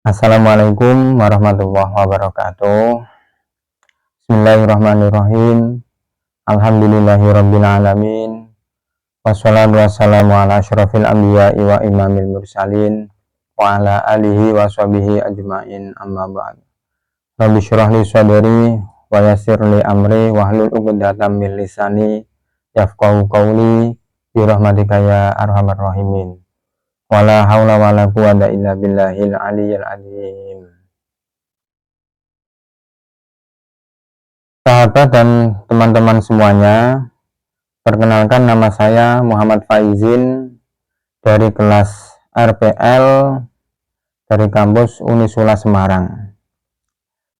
Assalamualaikum warahmatullahi wabarakatuh. Bismillahirrahmanirrahim. Alhamdulillahirabbil alamin. Wassalatu wassalamu ala asyrofil anbiya'i wa imamil mursalin wa ala alihi wa sahbihi ajma'in, amma ba'd. Rabbi syrah li sadri wa yassir li amri wahlul 'uqdatam min lisani yafqahu qawli bi rahmatika ya arhamar rahimin. Wala haula wala quwwata illa billahil aliyyil azim. Sahabat dan teman-teman semuanya, perkenalkan nama saya Muhammad Faizin dari kelas RPL dari kampus Unisula Semarang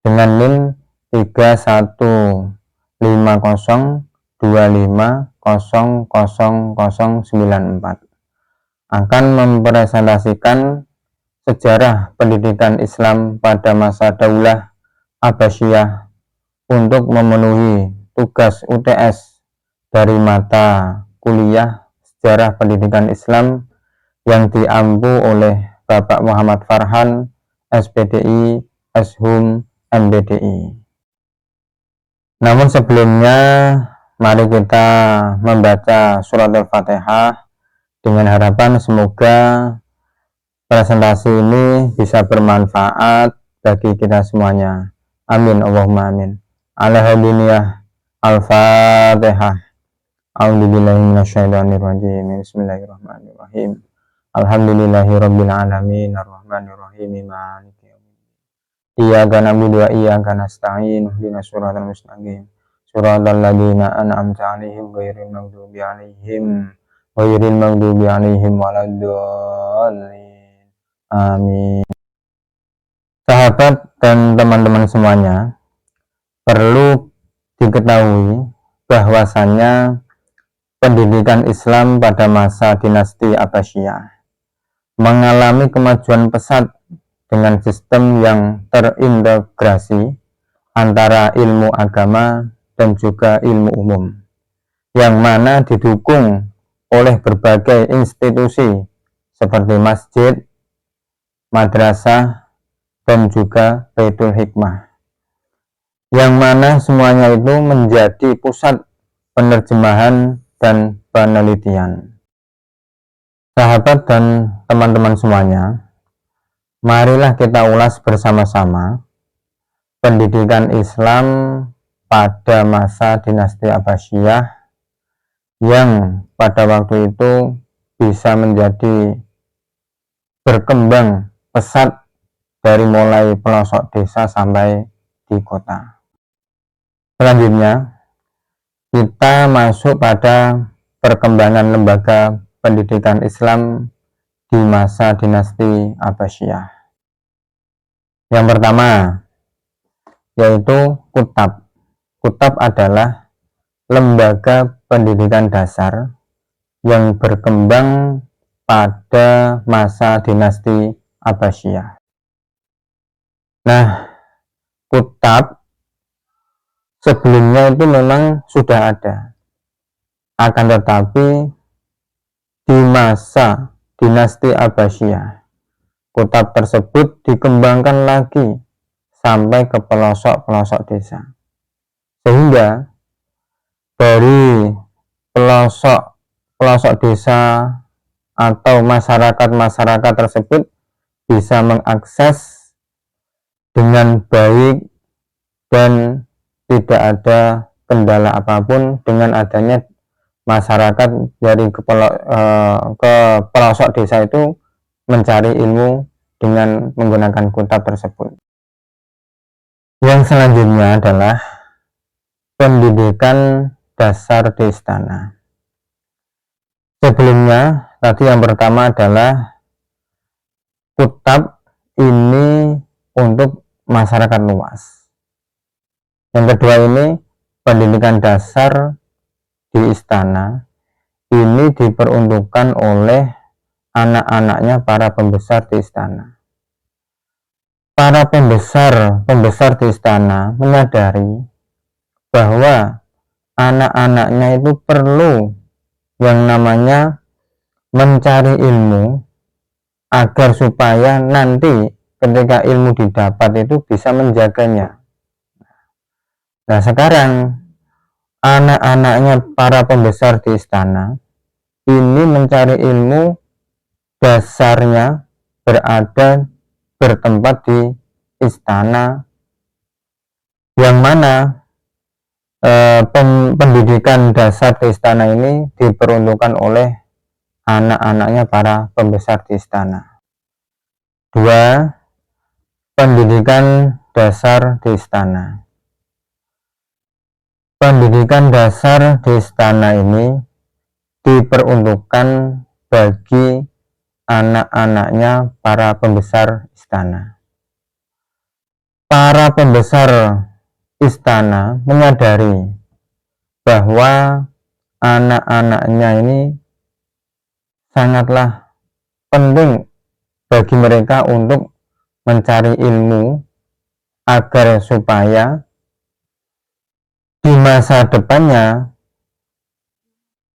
dengan NIM 315025000094 akan mempresentasikan sejarah pendidikan Islam pada masa Daulah Abbasiyah untuk memenuhi tugas UTS dari mata kuliah sejarah pendidikan Islam yang diampu oleh Bapak Muhammad Farhan, SPDI, Shum, MBDI. Namun sebelumnya, mari kita membaca surat Al-Fatihah dengan harapan semoga presentasi ini bisa bermanfaat bagi kita semuanya. Amin, Allahumma amin. Alhamdulillah. Al-Fatihah. A'udzubillahi minasyaitonirrajim. Bismillahirrahmanirrahim. Alhamdulillahirabbil alamin arrahmanirrahim maliki yaumiddin. Iyyaka na'budu wa iyyaka nasta'in. Ihdinas siratal mustaqim. Shiratal ladzina an'amta 'alaihim ghairil maghdubi 'alaihim waladdallin. Amin. Sahabat dan teman-teman semuanya, perlu diketahui bahwasannya pendidikan Islam pada masa dinasti Abbasiyah mengalami kemajuan pesat dengan sistem yang terintegrasi antara ilmu agama dan juga ilmu umum, yang mana didukung oleh berbagai institusi seperti masjid, madrasah, dan juga Baitul Hikmah, yang mana semuanya itu menjadi pusat penerjemahan dan penelitian. Sahabat dan teman-teman semuanya, marilah kita ulas bersama-sama pendidikan Islam pada masa dinasti Abbasiyah yang pada waktu itu bisa menjadi berkembang pesat dari mulai pelosok desa sampai di kota. Selanjutnya, kita masuk pada perkembangan lembaga pendidikan Islam di masa dinasti Abbasiyah. Yang pertama, yaitu Kutab. Kutab adalah lembaga pendidikan dasar yang berkembang pada masa dinasti Abbasiyah. Nah, Kutab sebelumnya itu memang sudah ada, akan tetapi di masa dinasti Abbasiyah, Kutab tersebut dikembangkan lagi sampai ke pelosok-pelosok desa, sehingga dari pelosok desa atau masyarakat tersebut bisa mengakses dengan baik dan tidak ada kendala apapun dengan adanya masyarakat dari ke pelosok desa itu mencari ilmu dengan menggunakan Kutab tersebut. Yang selanjutnya adalah pendidikan dasar di istana. Sebelumnya, tadi yang pertama adalah Kutab ini untuk masyarakat luas. Yang kedua ini pendidikan dasar di istana, ini diperuntukkan oleh anak-anaknya para pembesar di istana. Para pembesar di istana menyadari bahwa anak-anaknya itu perlu yang namanya mencari ilmu agar supaya nanti ketika ilmu didapat itu bisa menjaganya. Nah sekarang anak-anaknya para pembesar di istana ini mencari ilmu, dasarnya bertempat di istana, yang mana pendidikan dasar di istana ini diperuntukkan oleh anak-anaknya para pembesar di istana. 2. Pendidikan dasar di istana. Pendidikan dasar di istana ini diperuntukkan bagi anak-anaknya para pembesar istana. Para pembesar istana menyadari bahwa anak-anaknya ini sangatlah penting bagi mereka untuk mencari ilmu agar supaya di masa depannya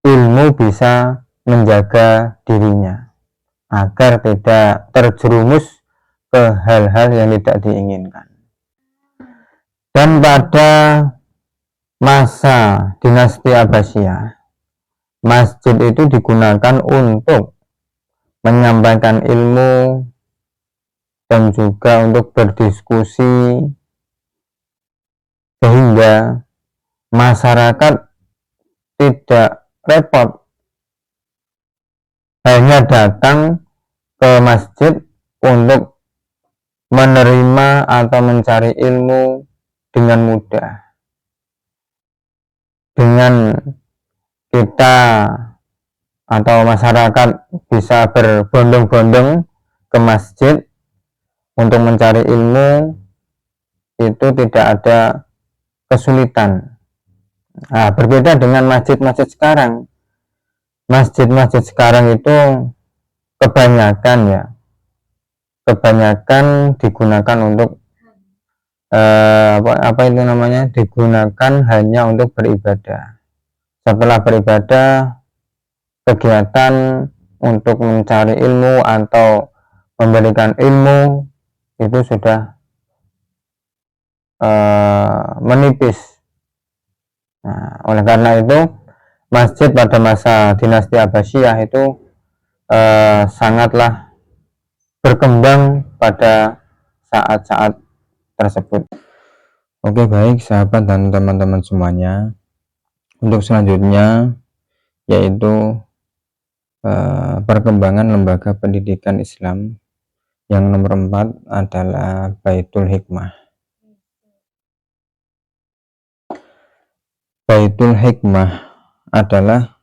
ilmu bisa menjaga dirinya agar tidak terjerumus ke hal-hal yang tidak diinginkan. Dan pada masa dinasti Abbasiyah, masjid itu digunakan untuk menyampaikan ilmu dan juga untuk berdiskusi, sehingga masyarakat tidak repot hanya datang ke masjid untuk menerima atau mencari ilmu dengan mudah. Dengan kita atau masyarakat bisa berbondong-bondong ke masjid untuk mencari ilmu, itu tidak ada kesulitan. Nah, berbeda dengan masjid-masjid sekarang. Masjid-masjid sekarang itu kebanyakan digunakan untuk digunakan hanya untuk beribadah. Setelah beribadah, kegiatan untuk mencari ilmu atau memberikan ilmu itu sudah menipis. Nah, oleh karena itu masjid pada masa dinasti Abbasiyah itu sangatlah berkembang pada saat-saat tersebut. Oke, baik sahabat dan teman-teman semuanya, untuk selanjutnya yaitu perkembangan lembaga pendidikan Islam. Yang nomor 4 adalah Baitul Hikmah. Baitul Hikmah adalah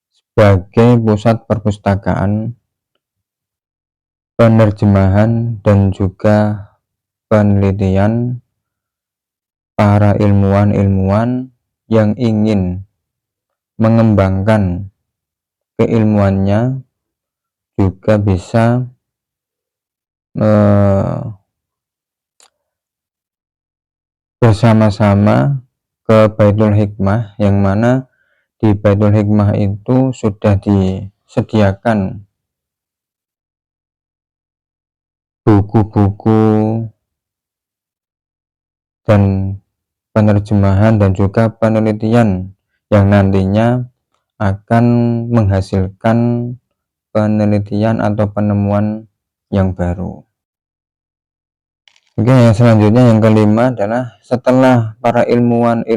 sebagai pusat perpustakaan, penerjemahan dan juga penelitian para ilmuwan-ilmuwan yang ingin mengembangkan keilmuannya, juga bisa bersama-sama ke Baitul Hikmah, yang mana di Baitul Hikmah itu sudah disediakan buku-buku dan penerjemahan dan juga penelitian yang nantinya akan menghasilkan penelitian atau penemuan yang baru. Oke, yang selanjutnya yang kelima adalah setelah para ilmuwan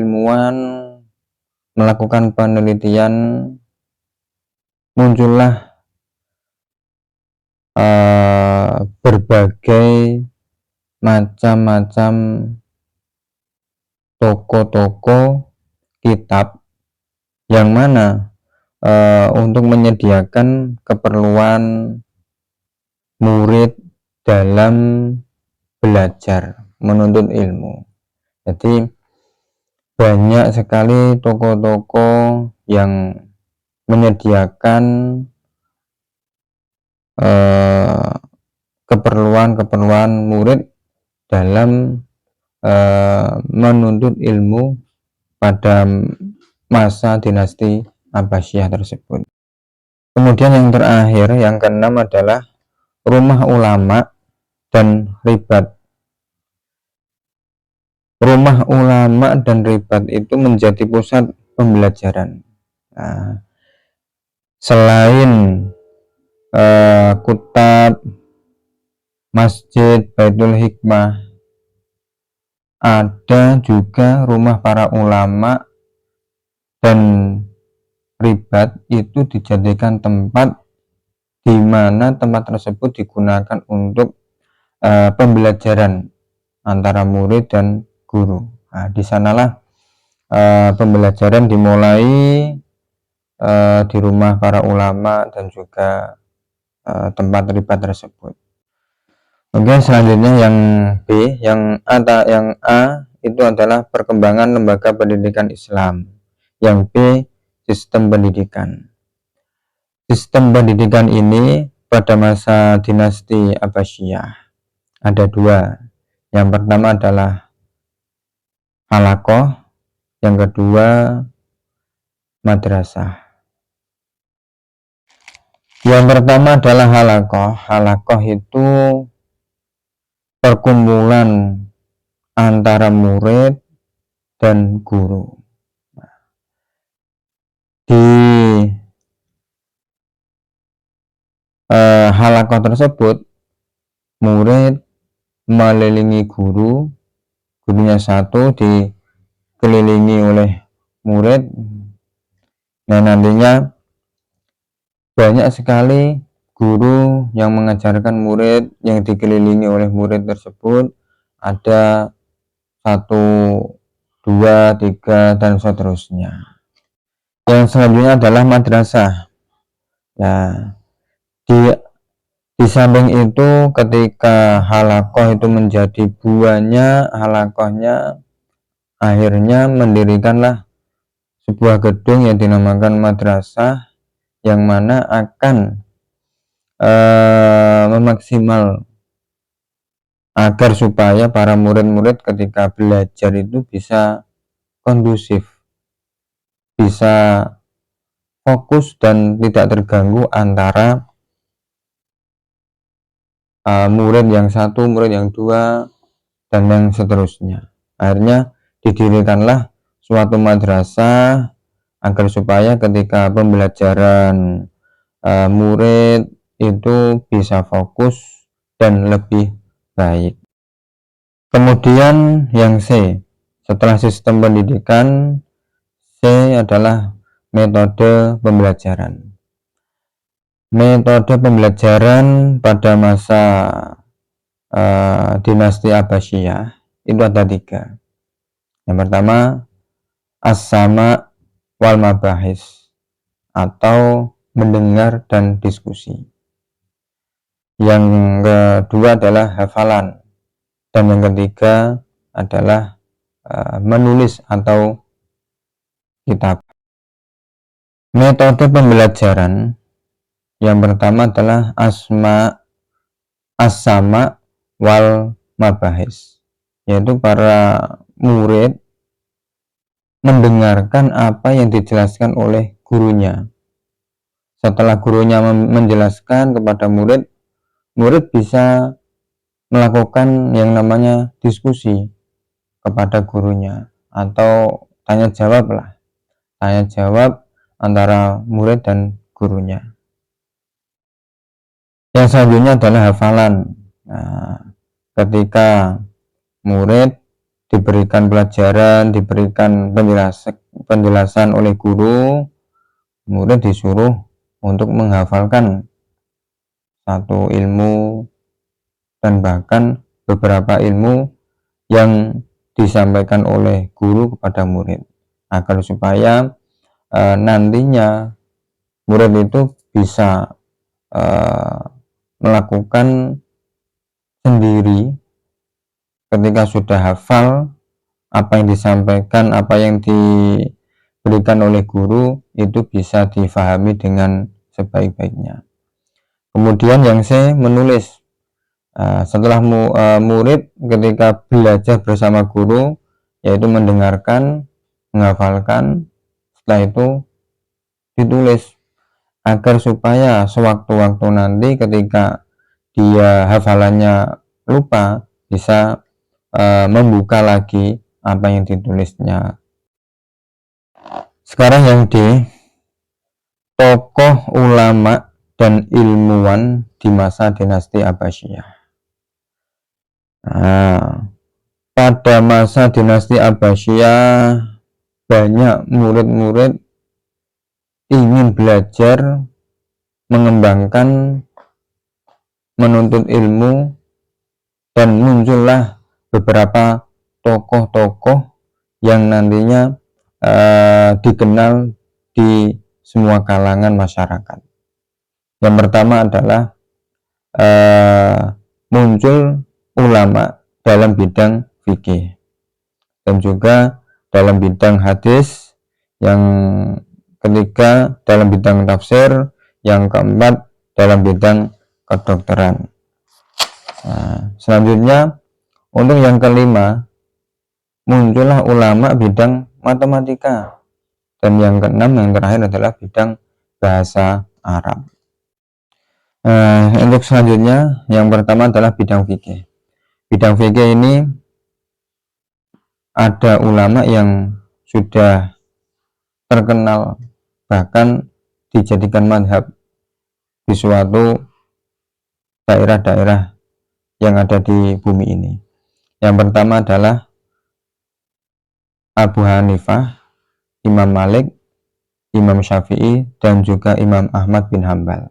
melakukan penelitian, muncullah berbagai macam-macam toko-toko kitab yang mana untuk menyediakan keperluan murid dalam belajar menuntut ilmu. Jadi banyak sekali toko-toko yang menyediakan keperluan murid dalam menuntut ilmu pada masa dinasti Abbasiyah tersebut. Kemudian yang terakhir, yang keenam adalah rumah ulama dan ribat. Rumah ulama dan ribat itu menjadi pusat pembelajaran. Nah, selain kutab, masjid, baitul hikmah, ada juga rumah para ulama dan ribat itu dijadikan tempat di mana tempat tersebut digunakan untuk pembelajaran antara murid dan guru. Nah, di sanalah pembelajaran dimulai di rumah para ulama dan juga tempat ribat tersebut. Oke, selanjutnya yang B, yang A itu adalah perkembangan lembaga pendidikan Islam. Yang B, sistem pendidikan. Sistem pendidikan ini pada masa dinasti Abbasiyah ada dua. Yang pertama adalah halaqah, yang kedua madrasah. Yang pertama adalah halaqah. Halaqah itu perkumpulan antara murid dan guru. Di halaqah tersebut murid melilingi guru, gurunya satu dikelilingi oleh murid. Nah, nantinya banyak sekali guru yang mengajarkan murid yang dikelilingi oleh murid tersebut, ada 1, 2, 3 dan seterusnya. Yang selanjutnya adalah madrasah. Nah, di samping itu ketika halaqah itu menjadi buahnya, halaqahnya akhirnya mendirikanlah sebuah gedung yang dinamakan madrasah, yang mana akan memaksimal agar supaya para murid-murid ketika belajar itu bisa kondusif, bisa fokus dan tidak terganggu antara murid yang satu, murid yang dua, dan yang seterusnya. Akhirnya didirikanlah suatu madrasah agar supaya ketika pembelajaran murid itu bisa fokus dan lebih baik. Kemudian yang C, setelah sistem pendidikan, C adalah metode pembelajaran. Metode pembelajaran pada masa dinasti Abbasiyah itu ada 3. Yang pertama, as-sama wal mabahis, atau mendengar dan diskusi. Yang kedua adalah hafalan, dan yang ketiga adalah menulis atau kitab. Metode pembelajaran yang pertama adalah as-sama wal mabahis, yaitu para murid mendengarkan apa yang dijelaskan oleh gurunya. Setelah gurunya menjelaskan kepada murid, murid bisa melakukan yang namanya diskusi kepada gurunya, atau tanya jawab lah, tanya jawab antara murid dan gurunya. Yang selanjutnya adalah hafalan. Nah, ketika murid diberikan pelajaran, diberikan penjelasan oleh guru, murid disuruh untuk menghafalkan satu ilmu dan bahkan beberapa ilmu yang disampaikan oleh guru kepada murid, agar supaya nantinya murid itu bisa melakukan sendiri ketika sudah hafal apa yang disampaikan, apa yang diberikan oleh guru, itu bisa difahami dengan sebaik-baiknya. Kemudian yang C, menulis. Setelah murid ketika belajar bersama guru, yaitu mendengarkan, menghafalkan, setelah itu ditulis, agar supaya sewaktu-waktu nanti ketika dia hafalannya lupa bisa membuka lagi apa yang ditulisnya. Sekarang yang D, tokoh ulama dan ilmuwan di masa dinasti Abbasiyah. Nah, pada masa dinasti Abbasiyah banyak murid-murid ingin belajar, mengembangkan, menuntut ilmu, dan muncullah beberapa tokoh-tokoh yang nantinya dikenal di semua kalangan masyarakat. Yang pertama adalah muncul ulama dalam bidang fikih dan juga dalam bidang hadis, yang ketiga dalam bidang tafsir, yang keempat dalam bidang kedokteran. Nah, selanjutnya untuk yang kelima muncullah ulama bidang matematika, dan yang keenam yang terakhir adalah bidang bahasa Arab. Untuk selanjutnya yang pertama adalah bidang fikih. Bidang fikih ini ada ulama yang sudah terkenal, bahkan dijadikan madhab di suatu daerah-daerah yang ada di bumi ini. Yang pertama adalah Abu Hanifah, Imam Malik, Imam Syafi'i, dan juga Imam Ahmad bin Hambal.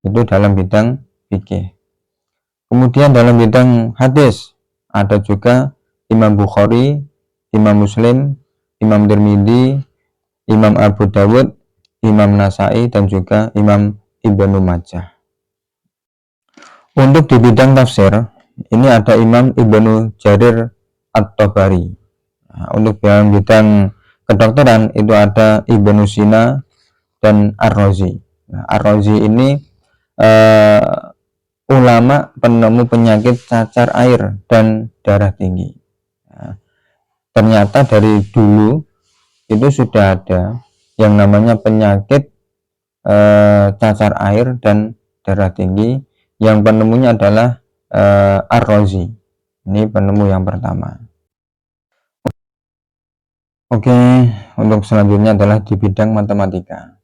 Itu dalam bidang fikih. Kemudian dalam bidang hadis ada juga Imam Bukhari, Imam Muslim, Imam Tirmidzi, Imam Abu Dawud, Imam Nasai, dan juga Imam Ibnu Majah. Untuk di bidang tafsir ini ada Imam Ibnu Jarir At-Tabari. Nah, untuk dalam bidang kedokteran itu ada Ibnu Sina dan Ar-Razi. Nah, Ar-Razi ini ulama penemu penyakit cacar air dan darah tinggi. Nah, ternyata dari dulu itu sudah ada yang namanya penyakit cacar air dan darah tinggi, yang penemunya adalah Ar-Razi. Ini penemu yang pertama. Oke, untuk selanjutnya adalah di bidang matematika.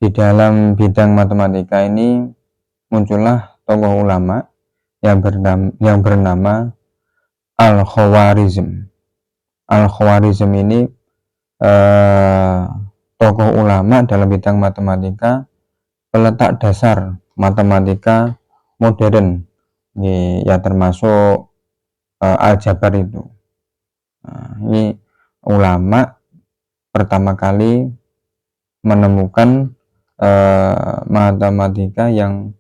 Di dalam bidang matematika ini muncullah tokoh ulama yang bernama Al-Khawarizm. Al-Khawarizm ini tokoh ulama dalam bidang matematika, peletak dasar matematika modern, ya termasuk aljabar itu. Nah, ini ulama pertama kali menemukan matematika yang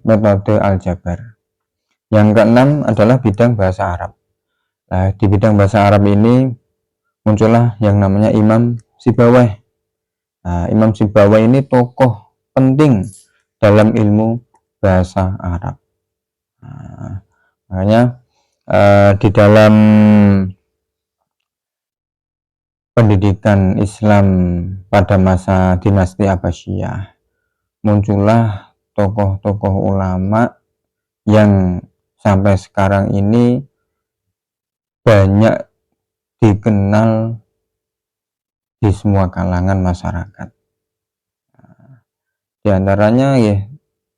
metode aljabar. Yang keenam adalah bidang bahasa Arab. Nah, di bidang bahasa Arab ini muncullah yang namanya Imam Sibawayh. Nah, Imam Sibawayh ini tokoh penting dalam ilmu bahasa Arab. Nah, makanya di dalam pendidikan Islam pada masa dinasti Abbasiyah muncullah tokoh-tokoh ulama yang sampai sekarang ini banyak dikenal di semua kalangan masyarakat. Di antaranya ya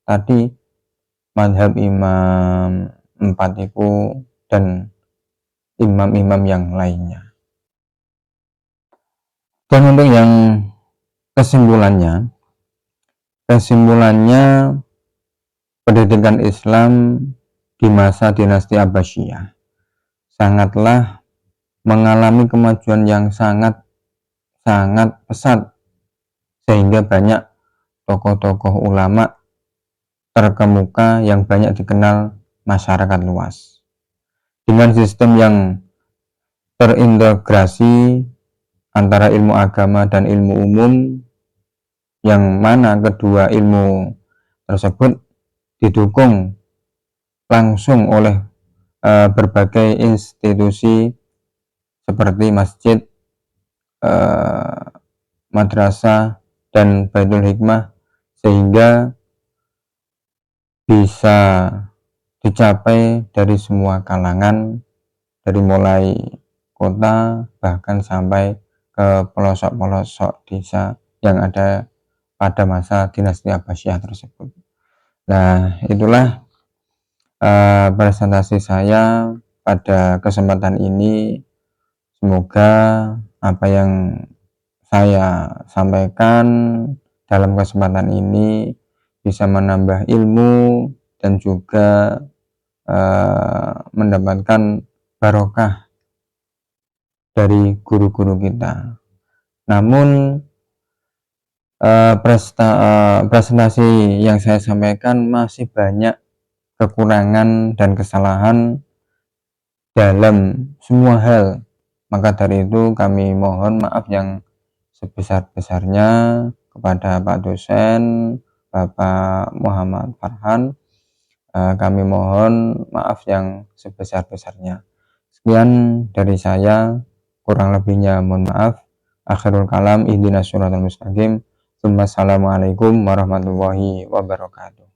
tadi madhab imam 4 itu dan imam-imam yang lainnya. Dan untuk yang kesimpulannya pendidikan Islam di masa dinasti Abbasiyah sangatlah mengalami kemajuan yang sangat pesat, sehingga banyak tokoh-tokoh ulama terkemuka yang banyak dikenal masyarakat luas. Dengan sistem yang terintegrasi antara ilmu agama dan ilmu umum, yang mana kedua ilmu tersebut didukung langsung oleh berbagai institusi seperti masjid, madrasah, dan Baitul Hikmah, sehingga bisa dicapai dari semua kalangan, dari mulai kota bahkan sampai ke pelosok-pelosok desa yang ada pada masa dinasti Abbasiyah tersebut. Nah, itulah presentasi saya pada kesempatan ini. Semoga apa yang saya sampaikan dalam kesempatan ini bisa menambah ilmu dan juga mendapatkan barokah dari guru-guru kita. Namun presentasi yang saya sampaikan masih banyak kekurangan dan kesalahan dalam semua hal. Maka dari itu kami mohon maaf yang sebesar-besarnya kepada Pak dosen, Bapak Muhammad Farhan. Kami mohon maaf yang sebesar-besarnya. Sekian dari saya, kurang lebihnya mohon maaf. Akhirul kalam, ihdinas siratal mustaqim. Assalamualaikum warahmatullahi wabarakatuh.